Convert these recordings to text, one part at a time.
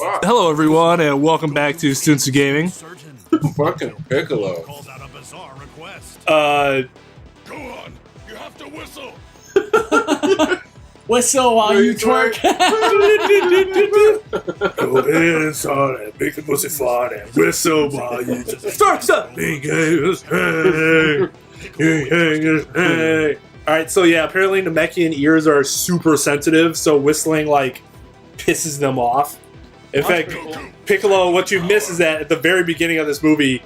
Wow. Hello, everyone, and welcome back to Students of Gaming. Fucking Piccolo. Uh, Go on, you have to whistle. Whistle while you twerk. Go inside and make the pussy fart and whistle while you just start something. Hey. Alright, so yeah, apparently Namekian ears are super sensitive, so whistling, like, pisses them off. In fact, Cool. Piccolo, what you miss is that at the very beginning of this movie,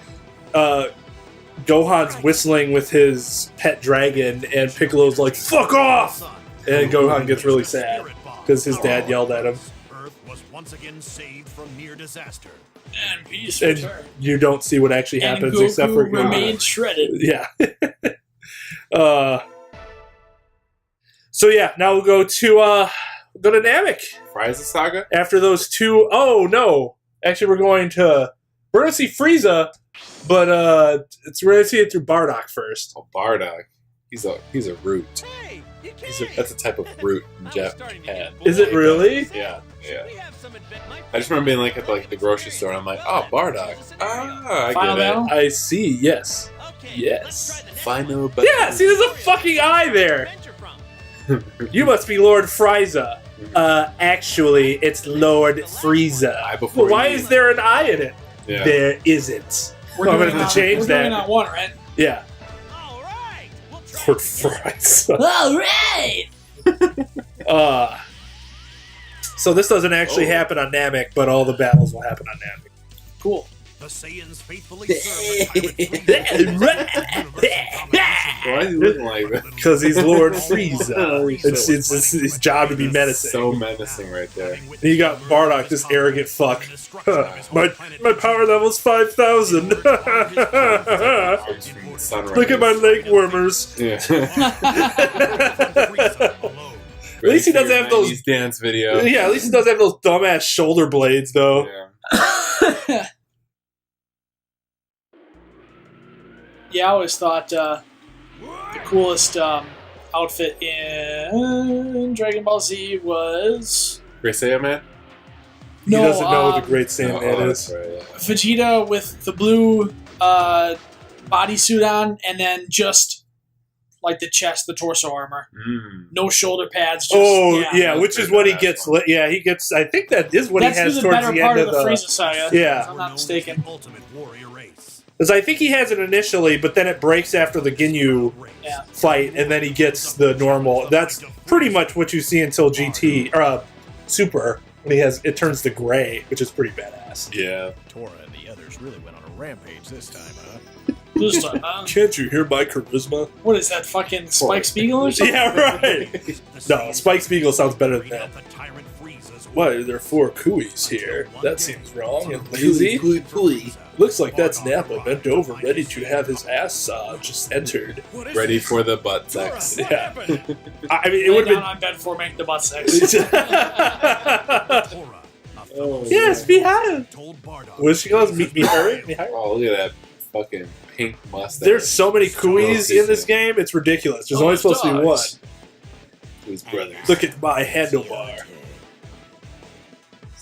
Gohan's whistling with his pet dragon, and Piccolo's like, "Fuck off!" And Gohan gets really sad because his dad yelled at him. Earth was once again saved from near disaster. And peace And return. you don't see what actually And happens Goku except for remained shredded. Yeah. So yeah, now we'll go to Namek. Frieza Saga? After those two, oh no! Actually, we're gonna see Frieza, but we're gonna see it through Bardock first. Oh, Bardock. He's a root. That's a type of root in Japan. Is it really? Yeah. I just remember being like at the grocery store, and I'm like, oh, Bardock. Ah, I Final get it. battle? I see. Yes. Yes. Final battle. Yeah. See, there's a fucking eye there. You must be Lord Frieza. Actually, it's Lord Frieza. Eye before Well, why you. is there an eye in it? Yeah. There isn't. We're I'm doing gonna have to change we're that. doing that one, right? Yeah. Lord Frieza. All right. So this doesn't actually happen on Namek, but all the battles will happen on Namek. Cool. The Saiyans faithfully serve the Why is he looking like that? Because he's Lord Frieza. Holy shit. It's his job to be menacing. So menacing right there. And you got Bardock, this arrogant fuck. My power level's 5,000. Look Arms from the sunrise. at my leg warmers. Yeah. At least he doesn't have those. 90s dance video. Yeah, at least he doesn't have those dumbass shoulder blades, though. Yeah. Yeah, I always thought the coolest outfit in Dragon Ball Z was Great Saiyan Man? He doesn't know what the Great Saiyan Oh, Man that's is. right, yeah. Vegeta with the blue bodysuit on, and then just like the chest, the torso armor, no shoulder pads. Just, Yeah, which is what he gets. Yeah, he gets. I think that is what That's he has the towards better the part end of the Frieza saga. Yeah. if I'm not mistaken. Ultimate warrior race. Because I think he has it initially, but then it breaks after the Ginyu Yeah. fight, and then he gets the normal. That's pretty much what you see until GT or Super when it turns to gray, which is pretty badass. Yeah. Tora and the others really went on a rampage this time, huh? This time, huh? Can't you hear my charisma? What is that, fucking Spike Spiegel or something? Yeah, right. No, Spike Spiegel sounds better than that. Why are there 4 Kuis here? That seems wrong and lazy. Looks like that's Nappa bent over, ready to have his ass just entered. Ready for the butt sex. Yeah. I mean, it Lay would down have on bed for making the butt sex. been. Yes, Mihail. What she calls Mihail? Oh, look at that fucking pink mustache. There's so many Kuis in this game, it's ridiculous. There's only supposed to be one. dogs. His brothers. Look at my handlebar.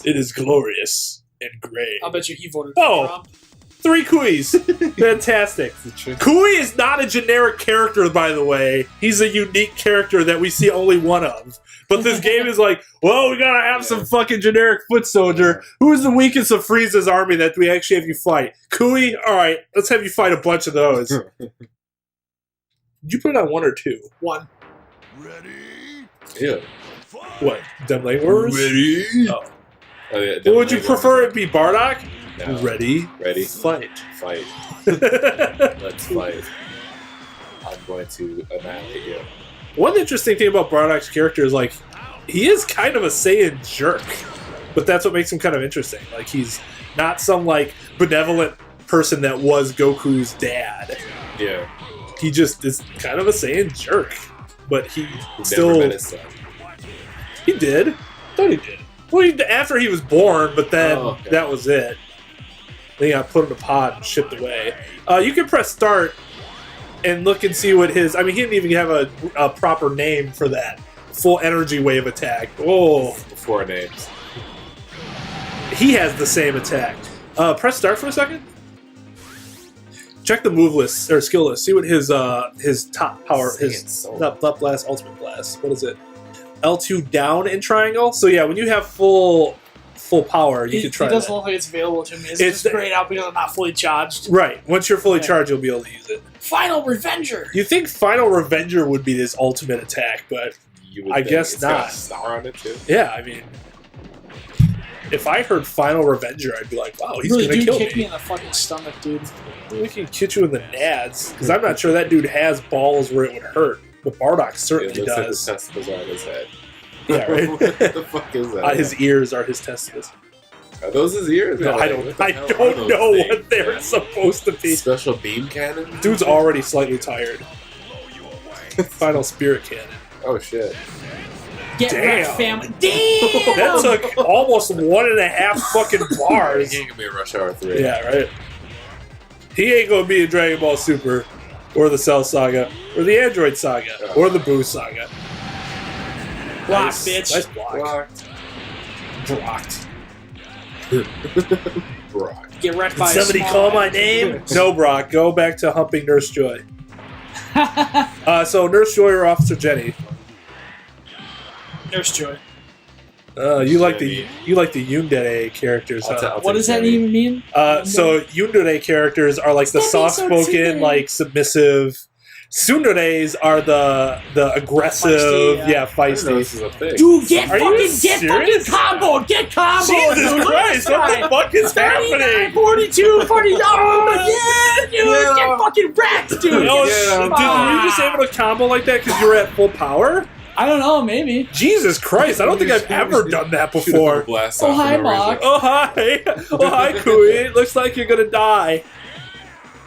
It is glorious and gray. I'll bet you he voted Oh. for Trump. 3 Kuis. Fantastic. Kui is not a generic character, by the way. He's a unique character that we see only one of. But this game is like, well, we gotta have some fucking generic foot soldier. Who is the weakest of Frieza's army that we actually have you fight? Kui? Alright, let's have you fight a bunch of those. Did you put it on 1 or 2? 1. Ready? Yeah. What? Dem Lane Warriors? Ready? Oh. Oh, yeah. Well, would you prefer it be Bardock? No. Ready? Ready? Fight. Fight. Let's fight. I'm going to annihilate you. One interesting thing about Bardock's character is, like, he is kind of a Saiyan jerk. But that's what makes him kind of interesting. Like, he's not some, like, benevolent person that was Goku's dad. Yeah. He just is kind of a Saiyan jerk. But he He still... never met his son. He did. I thought he did. Well, after he was born, but then Oh, okay. that was it. Then he got put in a pod and shipped away. You can press start and look and see what his... I mean, he didn't even have a proper name for that. Full energy wave attack. Oh. The 4 names. he has the same attack. Press start for a second. Check the move list or skill list. See what his top power is. Not blast, ultimate blast. What is it? L2 down in triangle. So yeah, when you have full power, you can try. It doesn't look like it's available to me. It's just grayed out because I'm not fully charged. Right. Once you're fully charged, you'll be able to use it. Final Revenger. You think Final Revenger would be his ultimate attack, but I guess it's not. got a star on it too. Yeah, I mean, if I heard Final Revenger, I'd be like, wow, he's really, gonna dude, kill kick me. me in the fucking stomach, dude. He can hit you in the nads, because I'm not sure that dude has balls where it would hurt. But Bardock certainly It looks like does. his testicles are on his head. Yeah, right. What the fuck is that? His ears are his testicles. Are those his ears? No, I don't. What the I hell don't are those know things, what they're man? supposed to be. Special beam cannon? Dude's already slightly tired. Final Spirit Cannon. Oh shit. Get Damn. wrecked, family. Damn! That took almost 1.5 fucking He bars. ain't gonna be a Rush Hour 3. Yeah, right. He ain't gonna be in Dragon Ball Super, or the Cell Saga, or the Android Saga, or the Boo Saga. Block, Nice. bitch. Nice block. Blocked. Blocked. Brock. Get wrecked by Did somebody a call small my name? No, Brock. Go back to humping Nurse Joy. So Nurse Joy or Officer Jenny? Nurse Joy. You like the Yundere characters, huh? What does that even mean? So Yundere characters are like the Stop being so soft-spoken, tsundere. like submissive. Tsunderes are the aggressive, Feisty, yeah, yeah. I didn't know feisty. this is a thing. Dude, get Are you fucking serious? comboed! Get comboed! Jesus dude. Christ! What the fuck is 39, happening? 42, 40. Oh, yeah, dude! Yeah. Get fucking wrecked, dude! Oh, Yeah. dude, were you just able to combo like that because you were at full power? I don't know, maybe. Jesus Christ! I don't think I've ever done that Shoot a before. couple blasts Oh, off for hi, no Mark. reason. Oh hi! Oh hi, Kui. Looks like you're gonna die.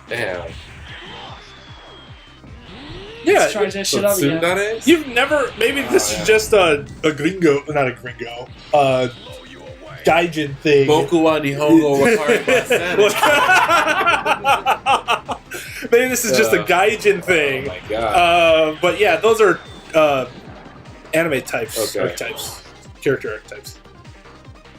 Damn. Yeah, Let's charge that So shit up again. Tsunderes? you've never. Maybe this Oh, yeah. is just a gringo, not a gringo. Gaijin thing. Boku wa Nihongo wa Maybe this is just a gaijin Oh thing. my god. But yeah, those are anime types, Okay. archetypes, character archetypes.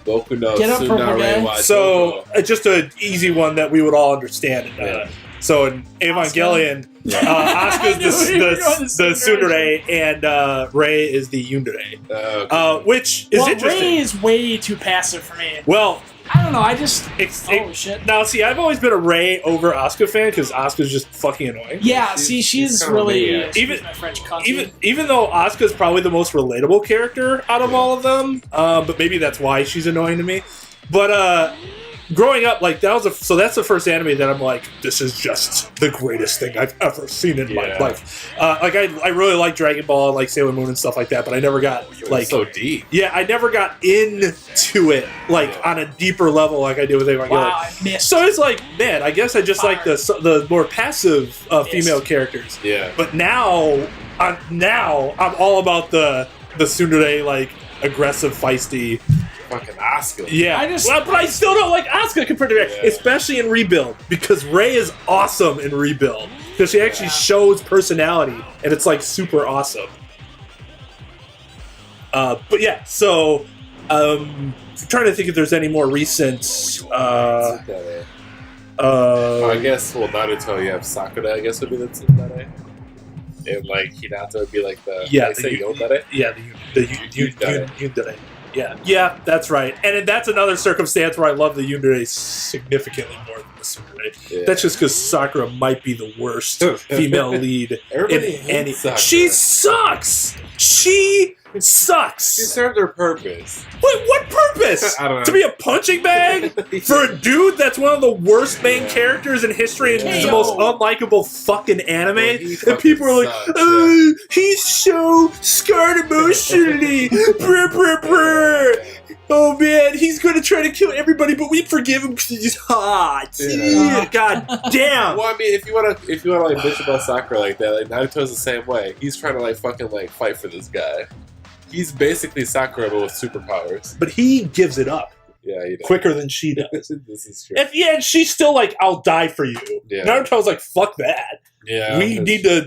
Boku no Get up, purple guy. Tsundere wa So Joko. just an easy one that we would all understand. Yeah. So in Evangelion, Asuka's I knew you were going the the Tsundere and Rei is the Yundere, Okay. which is Well, interesting. Ray is way too passive for me. Well, I don't know, I just... it's, Oh, shit. now see, I've always been a Rei over Asuka fan because Asuka's just fucking annoying. Yeah, She's- see, she's she's kinda really... maniac. excuse Even- my French country. Even though Asuka's probably the most relatable character out of all of them, but maybe that's why she's annoying to me. But growing up, like that's the first anime that I'm like, this is just the greatest thing I've ever seen in my Yeah. life. Like I really like Dragon Ball, like Sailor Moon and stuff like that, but I never got like so deep. yeah, I never got into it like on a deeper level like I did with Evangelion. Wow, I missed. So it's like, man, I guess I just like the more passive female characters. Yeah. But now I'm all about the tsundere, like aggressive, feisty. Fucking Asuka. Yeah, I but I still don't like Asuka compared to Rei, Yeah. especially in Rebuild because Rei is awesome in Rebuild because she actually shows personality and it's like super awesome. But yeah, so I'm trying to think if there's any more recent. Tsundere. I guess, well, Naruto, you have Sakura, I guess, would be the Tsundere. And, like, Hinata would be, like, the... Yeah, they say the- Yondere? Yeah, the Yundere. Yeah, that's right. And that's another circumstance where I love the Yundere significantly more than the Tsundere. Yeah. That's just because Sakura might be the worst female lead Everybody in hates any. Sakura. She sucks. She She sucks. served her purpose. Wait, what purpose? I don't know. To be a punching bag for a dude that's one of the worst main Yeah. characters in history and Yeah. is the most unlikable fucking anime. Well, he And people are like, fucking sucks, oh, he's so scarred emotionally. Brr, brr, brr. Oh man, he's gonna try to kill everybody, but we forgive him because he's hot. Yeah. God damn. Well, I mean, if you wanna like bitch about Sakura like that, like Naruto's the same way. He's trying to like fucking like fight for this guy. He's basically Sakura but with superpowers. But he gives it up Yeah, he does. quicker than she does. This is true. And she's still like, I'll die for you. Yeah. Naruto's like, fuck that. Yeah, We need to.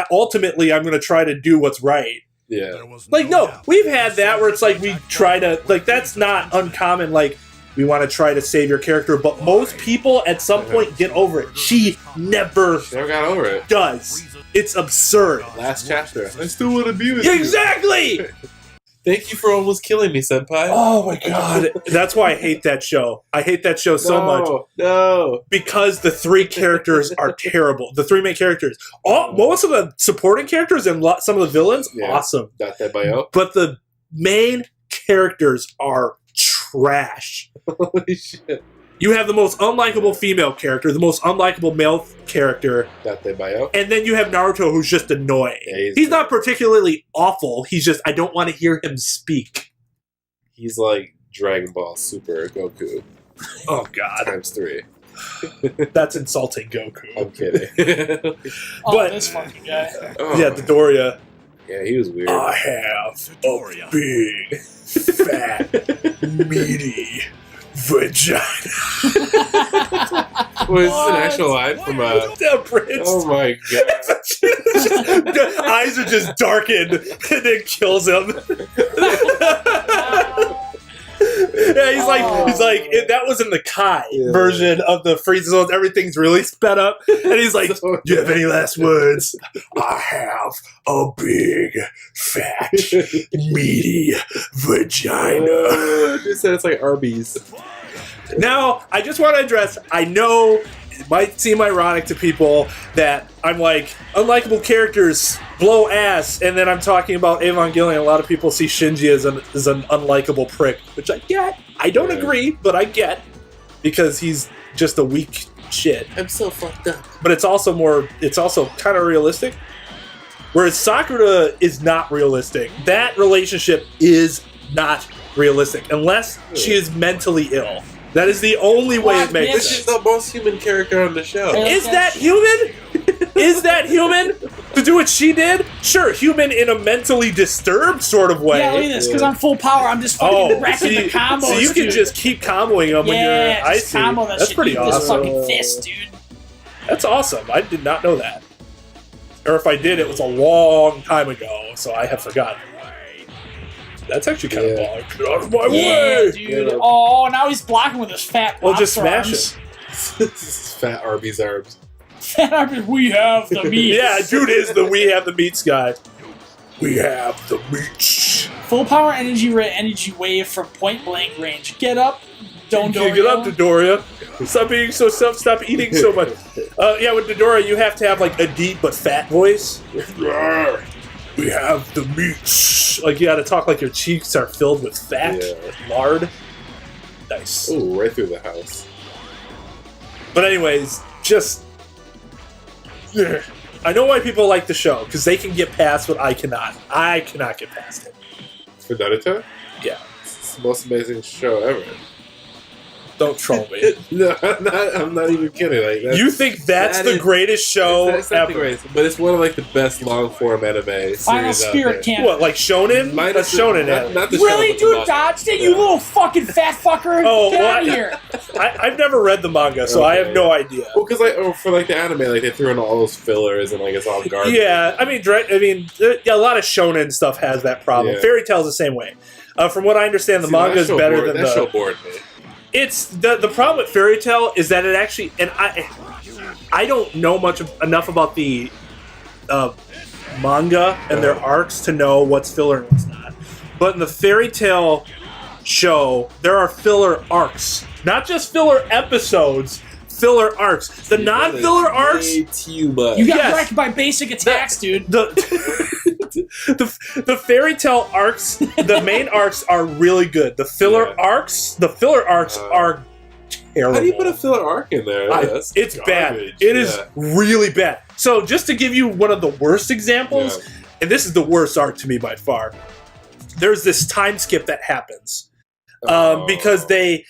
Ultimately, I'm going to try to do what's right. Yeah, There was Like, no, doubt. we've had that where it's like we try to. Like, that's not uncommon. Like, we want to try to save your character, but most people at some point get over it. She never got over it. does. It's absurd. Last chapter. I still want to be with you. Exactly! Thank you for almost killing me, senpai. Oh my god. That's why I hate that show. I hate that show so much. No. Because the three characters are terrible. The three main characters. Most of the supporting characters and some of the villains, awesome. Got that bio. But the main characters are trash. Holy shit. You have the most unlikable female character, the most unlikable male character. Got that bio. And then you have Naruto, who's just annoying. Yeah, he's not particularly awful. He's just, I don't want to hear him speak. He's like Dragon Ball Super Goku. Oh, God. Times 3. That's insulting, Goku. I'm kidding. But this fucking guy. Yeah, Dodoria. Yeah, he was weird. I have a big, fat, meaty vagina. Was this an actual line from The Prince. Oh my god. The eyes are just darkened and it kills him. Yeah, he's like that was in the Kai version of the Frieza Zone. Everything's really sped up, and he's like, "Do you have any last words?" I have a big, fat, meaty vagina. Just said it's like Arby's. Now, I just want to address. I know it might seem ironic to people that I'm like unlikable characters blow ass, and then I'm talking about Evangelion. A lot of people see Shinji as an unlikable prick, which I get. I don't agree, but I get because he's just a weak shit. I'm so fucked up. But it's also kind of realistic. Whereas Sakura is not realistic. That relationship is not realistic unless she is mentally ill. That is the only way it makes sense. She's the most human character on the show. Is that human? Is that human? To do what she did? Sure, human in a mentally disturbed sort of way. Yeah, look at this. Because I'm full power, I'm just fucking wrecking the combos. So you can just keep comboing them when you're icy. Combo that That's shit. pretty Eat awesome. this fucking fist, dude. That's awesome. I did not know that. Or if I did, it was a long time ago, so I have forgotten. That's actually kind of baller. Get out of my way! Dude. Oh, now he's blocking with his fat Well, just smash arms. him. This is fat Arby's arms. Fat arms, we have the meat. Yeah, dude is the we have the meats guy. We have the meats. Full power energy wave from point blank range. Get up, don't Get up, Dodoria. Stop being so stop eating so much. Yeah, with Dodoria, you have to have like a deep but fat voice. We have the meats. Like you got to talk like your cheeks are filled with fat, lard. Nice. Ooh, right through the house. But anyways, just I know why people like the show because they can get past what I cannot. I cannot get past it. For Naruto? Yeah, it's the most amazing show ever. Don't troll me. No, I'm not even kidding. Like you think that's the greatest show ever? But it's one of like the best long form anime Final series Spirit out Camp. What, like Shonen? That's Shonen. Not the Really, show, dude? Dodged it, you little fucking fat fucker! Oh, Get well, out of here! I've never read the manga, so I have no idea. Well, because like for like the anime, like they threw in all those fillers and like it's all garbage. Yeah, I mean, a lot of Shonen stuff has that problem. Yeah. Fairy Tail's the same way. From what I understand, the manga is better than that show bored me. It's the problem with Fairy Tail is that it actually, and I don't know enough about the manga and their arcs to know what's filler and what's not. But in the Fairy Tail show, there are filler arcs, not just filler episodes. Filler arcs. The non-filler arcs. Too much. You got wrecked by basic attacks, dude. The Fairy Tail arcs, the main arcs are really good. The filler arcs are terrible. How do you put a filler arc in there? It's bad. It is really bad. So just to give you one of the worst examples, and this is the worst arc to me by far. There's this time skip that happens. Because they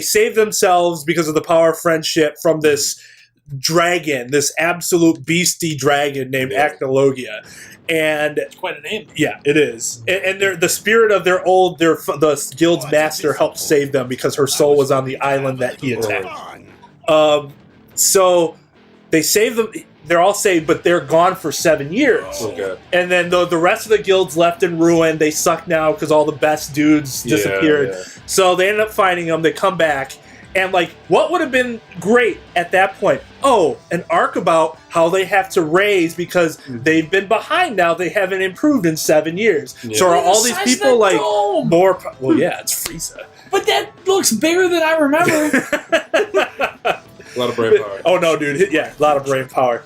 save themselves because of the power of friendship from this dragon, this absolute beastie dragon named Acnologia, and it's quite a name. Yeah, it is. And they're, the spirit of the guild's master helped save them because her soul was on the island that he attacked. So they save them. They're all saved, but they're gone for 7 years. Okay. And then the rest of the guild's left in ruin. They suck now because all the best dudes disappeared. Yeah. So they end up finding them. They come back. And, like, what would have been great at that point? Oh, an arc about how they have to raise because they've been behind now. They haven't improved in 7 years. Yeah. So are Look at all the these size of people, that like, dome. more... Well, yeah, it's Frieza. But that looks bigger than I remember. A lot of brain power. Oh, no, dude. Yeah, a lot of brain power.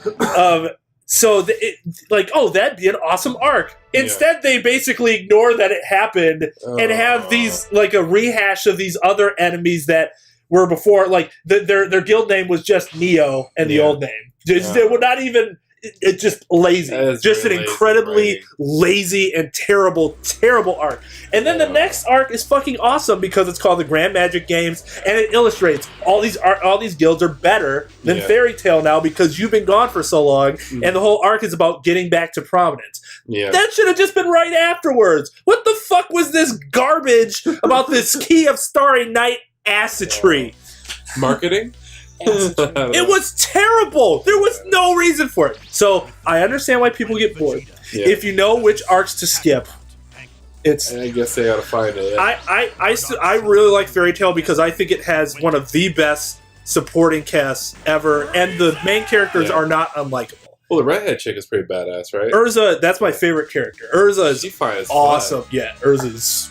So, that'd be an awesome arc. Instead, they basically ignore that it happened and have these, like, a rehash of these other enemies that were before. Like, their guild name was just Neo and the old name. They were not even... It's just lazy. Just an incredibly lazy and terrible, terrible arc. And then the next arc is fucking awesome because it's called the Grand Magic Games, and it illustrates all these guilds are better than Fairy Tail now because you've been gone for so long, and the whole arc is about getting back to prominence. Yeah. That should have just been right afterwards. What the fuck was this garbage about this Key of Starry Night acid tree? Marketing? It was terrible. There was no reason for it. So I understand why people get bored. Yeah. If you know which arcs to skip, it's. I guess they gotta find it. I really like Fairy Tail because I think it has one of the best supporting casts ever, and the main characters are not unlikable. Well, the redhead chick is pretty badass, right? Urza, that's my favorite character. Urza is awesome. Yeah, Urza's.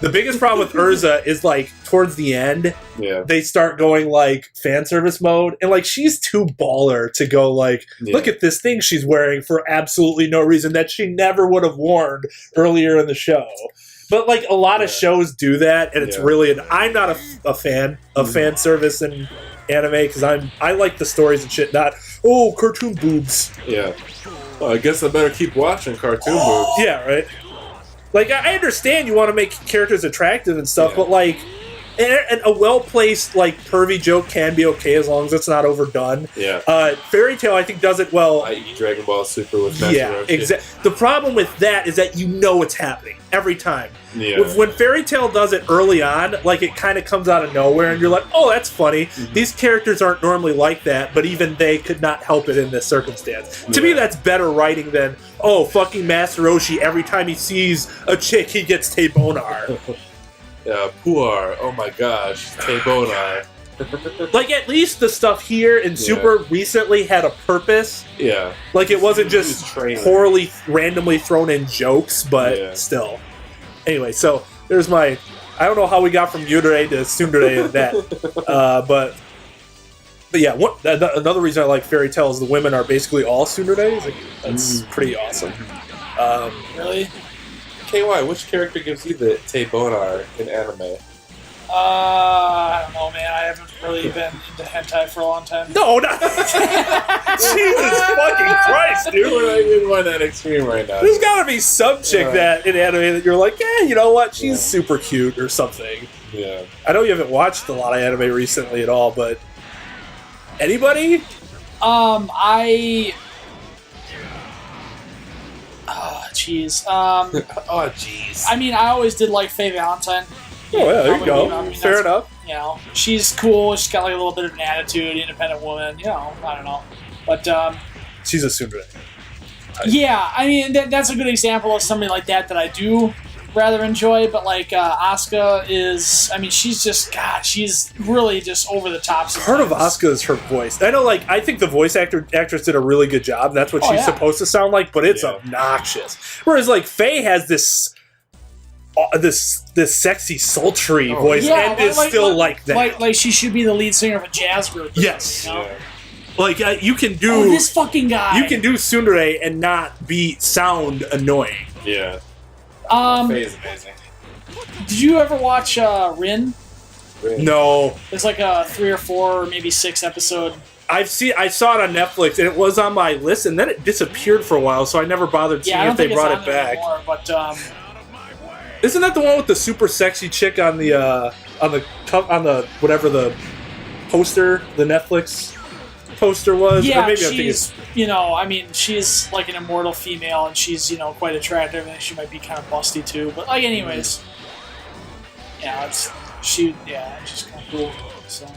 The biggest problem with Urza is, like, towards the end, they start going, like, fan service mode. And, like, she's too baller to go, like, look at this thing she's wearing for absolutely no reason that she never would have worn earlier in the show. But, like, a lot of shows do that, and it's really... I'm not a fan of fan service and anime, because I like the stories and shit, not, oh, cartoon boobs. Yeah. Well, I guess I better keep watching cartoon boobs. Yeah, right? Like, I understand you want to make characters attractive and stuff, but, like, and a well-placed, like, pervy joke can be okay as long as it's not overdone. Yeah. Fairy Tail, I think, does it well. I eat Dragon Ball Super with Master Yeah, exactly. The problem with that is that you know it's happening every time. Yeah. When Fairy Tail does it early on, like, it kind of comes out of nowhere, and you're like, oh, that's funny. These characters aren't normally like that, but even they could not help it in this circumstance. To me, that's better writing than, oh, fucking Master Roshi, every time he sees a chick, he gets Tebonar. Puar, oh my gosh, Tebonar. Like, at least the stuff here in Super recently had a purpose. Yeah. Like, it wasn't just poorly, randomly thrown in jokes, but still. Anyway, so there's my... I don't know how we got from Yundere to Tsundere and that. But yeah, another reason I like Fairy Tail is the women are basically all Tsunderes. Like, that's pretty awesome. Really? KY, which character gives you the Tebonar in anime? I don't know, man. I haven't really been into hentai for a long time. No, not Jesus fucking Christ, dude. We're not even going that extreme right now. There's gotta be some chick that in anime that you're like, yeah, you know what? She's super cute or something. Yeah. I know you haven't watched a lot of anime recently at all, but anybody? Oh, jeez. Oh, jeez. I mean, I always did like Faye Valentine. Oh, yeah, there you go. I mean, Fair enough. You know, she's cool. She's got like a little bit of an attitude, independent woman. You know, I don't know. But, she's a tsundere. Yeah, I mean, that's a good example of somebody like that I do rather enjoy. But, like, Asuka is, I mean, she's just, God, she's really just over the top. Part of Asuka is her voice. I know, like, I think the voice actress did a really good job, and that's what she's supposed to sound like, but it's obnoxious. Whereas, like, Faye has this sexy, sultry voice, and is still like that. Like she should be the lead singer of a jazz group. Yes. You know? Like, you can do... this fucking guy. You can do tsundere and not sound annoying. Yeah. Faye is amazing. Did you ever watch Rin? No. It's like a 3 or 4 or maybe 6 episode. I saw it on Netflix, and it was on my list, and then it disappeared for a while, so I never bothered seeing if they brought it back. Anymore, but isn't that the one with the super sexy chick on the whatever the poster, the Netflix poster was? Yeah, or maybe she's, you know, I mean, she's like an immortal female, and she's, you know, quite attractive, and she might be kind of busty too. But like, anyways, she's kind of cool. So,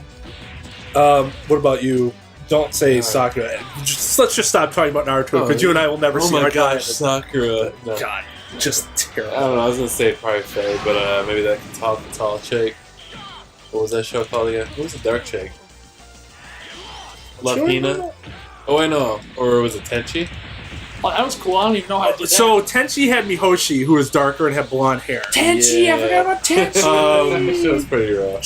what about you, don't say Sakura. Let's just stop talking about Naruto because you and I will never Oh see my our gosh, Sakura. No. God, just terrible. I don't know. I was gonna say probably Faye, but maybe that tall chick. What was that show called again? Who was the dark chick? Love Hina? Oh, I know. Or was it Tenchi? Oh, that was cool. I don't even know how to do that. So Tenchi had Mihoshi, who was darker and had blonde hair. Tenchi, Yeah. I forgot about Tenchi. That was pretty rough.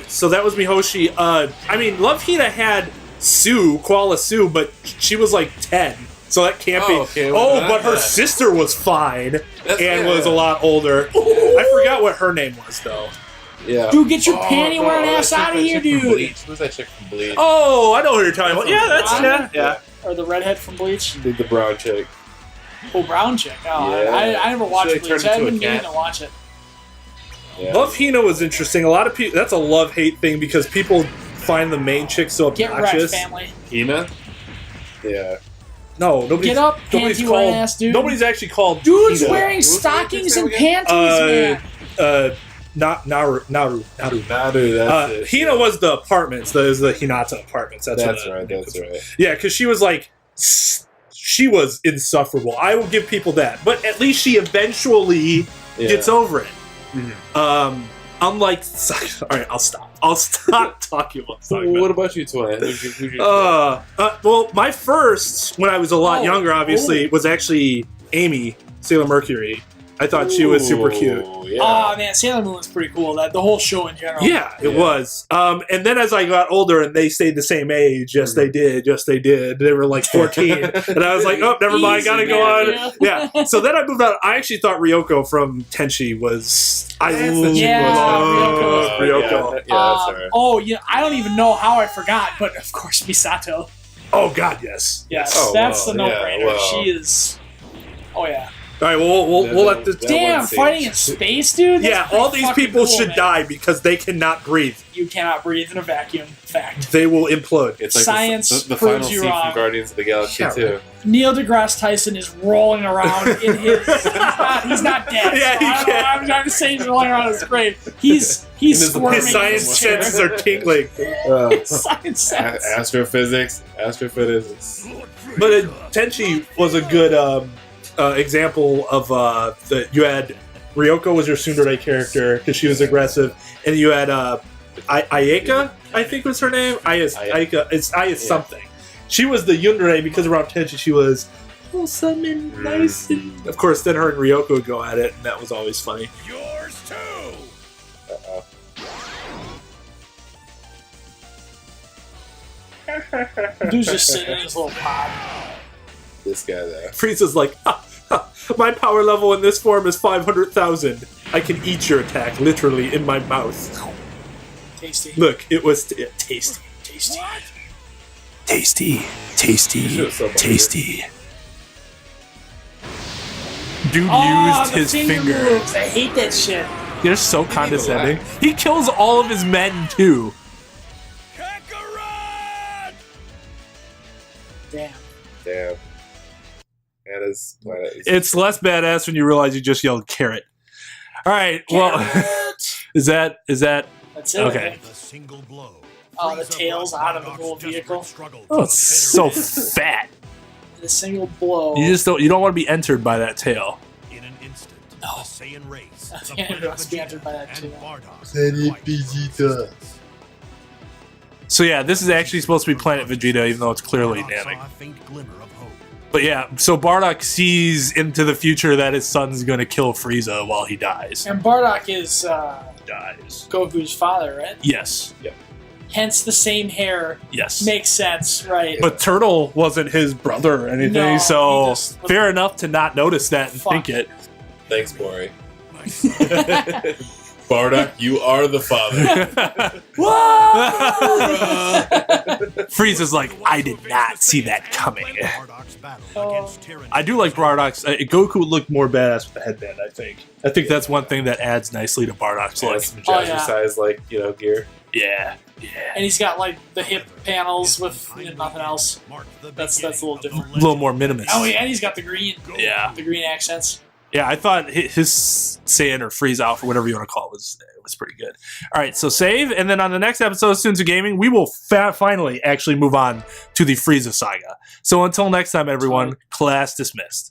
So that was Mihoshi. I mean, Love Hina had Sue, Koala Sue, but she was like 10. So that can't be. Okay, well, But her sister was fine That's- and yeah. was a lot older. I forgot what her name was, though. Yeah. Dude, get your panty wearing ass that out of chick here, from dude. Bleach. Who's that chick from Bleach? Oh, I know who you're talking about. Yeah, that's yeah. Or the redhead from Bleach. The brown chick. Oh, brown chick. Oh, Yeah. I never watched She, like, Bleach. turned I've into been a meaning cat. to watch it. Yeah. Love Hina was interesting. A lot of people. That's a love-hate thing because people find the main chick so Get wrecked, obnoxious. family. Hina? Yeah. No, nobody's. Get up, nobody's panty wearing called. ass dude. Nobody's actually called. Dude's Hina. wearing What's the stockings and chick's name panties, man. Not Naru. Nadu, that's it. Hina was the apartments. That was the Hinata apartments. That's right. That's right. Yeah, because she was like, she was insufferable. I will give people that, but at least she eventually gets over it. Mhm. Unlike, all right, I'll stop talking about. What about you, Twain? Who's your Well, my first, when I was a lot Oh, younger, obviously, was actually Amy, Sailor Mercury. I thought she was super cute. Yeah. Oh man, Sailor Moon was pretty cool. That the whole show in general. Yeah, it was. And then as I got older and they stayed the same age, yes, they did. Yes, they did. They were like 14. And I was like, oh, never mind, Easy, gotta go man, on. Yeah. So then I moved on. I actually thought Ryoko from Tenchi was. I That's the chick Yeah, love Ryoko. Ryoko. Yeah, that's right. Oh, yeah. I don't even know how I forgot, but of course Misato. Oh, God, yes. Yes, Oh, that's well, the no-brainer. yeah, well. She is. Oh yeah. All right, well, we'll let this. That Damn, one scene. fighting in space, dude. Yeah, That's all pretty these fucking people cool, should man. die because they cannot breathe. You cannot breathe in a vacuum. Fact. They will implode. It's like Science the proves final you scene wrong. from Guardians of the Galaxy Yeah, too. Neil deGrasse Tyson is rolling around in his. He's not dead. Yeah, he I don't know can't. why I'm trying to say he's rolling around in his grave. He's squirming. His in science his chair. senses are tingling. Science sense. Astrophysics. But Tenchi was a good example of that. You had Ryoko was your tsundere character because she was aggressive, and you had Ayaka, I think was her name. Ayaka. It's Aya something. She was the Yundere because around Tenchi she was wholesome and nice, and of course then her and Ryoko would go at it, and that was always funny. Yours too. Dude's just sitting in his little pod. This guy there. Frieza's like, my power level in this form is 500,000. I can eat your attack literally in my mouth. Tasty. Look, it was tasty. Tasty. Tasty. Tasty. This was so funny. Tasty. Dude Oh, used the his finger finger. moves. I hate that shit. You're so condescending. He kills all of his men, too. Kakarot! Damn. Damn. And his planet is It's less badass when you realize you just yelled carrot. All right, well, is that That's it. Okay. The single blow. Oh, the Frieza tail's brought out of the Bardock's little desperate vehicle. struggle oh, to it's the so bitter end. fat. The single blow. You don't want to be entered by that tail. In an instant, No. the Saiyan race, I the think I planet must be Vegeta entered by that and too. Bardock Planet wiped from Vegeta. existence. So yeah, this is actually supposed to be Planet Vegeta, even though it's clearly Bardock Namek. saw a faint glimmer of hope. But yeah, so Bardock sees into the future that his son's going to kill Frieza while he dies. And Bardock is Dies. Goku's father, right? Yes. Hence the same hair. Yes. Makes sense, right? But Turtle wasn't his brother or anything, No, so he just- fair enough to not notice that and Fuck. think it. Thanks, Maury. My son, Bardock, you are the father. Frieza's like, I did not see that coming. Bardock's battle Oh. against tyranny. I do like Bardock's. Goku looked more badass with the headband, I think. I think that's one thing that adds nicely to Bardock's Like look. some Oh, yeah. jazzercise, gear. Yeah. And he's got like the hip panels with nothing else. Marked the That's a little beginning different. of A the little more minimalist. Oh, yeah, and he's got the green. Yeah. The green accents. Yeah, I thought his Saiyan or Frieza outfit, whatever you want to call it, It was pretty good. All right, so save, and then on the next episode of Students of Gaming, we will finally actually move on to the Frieza saga. So until next time, everyone, class dismissed.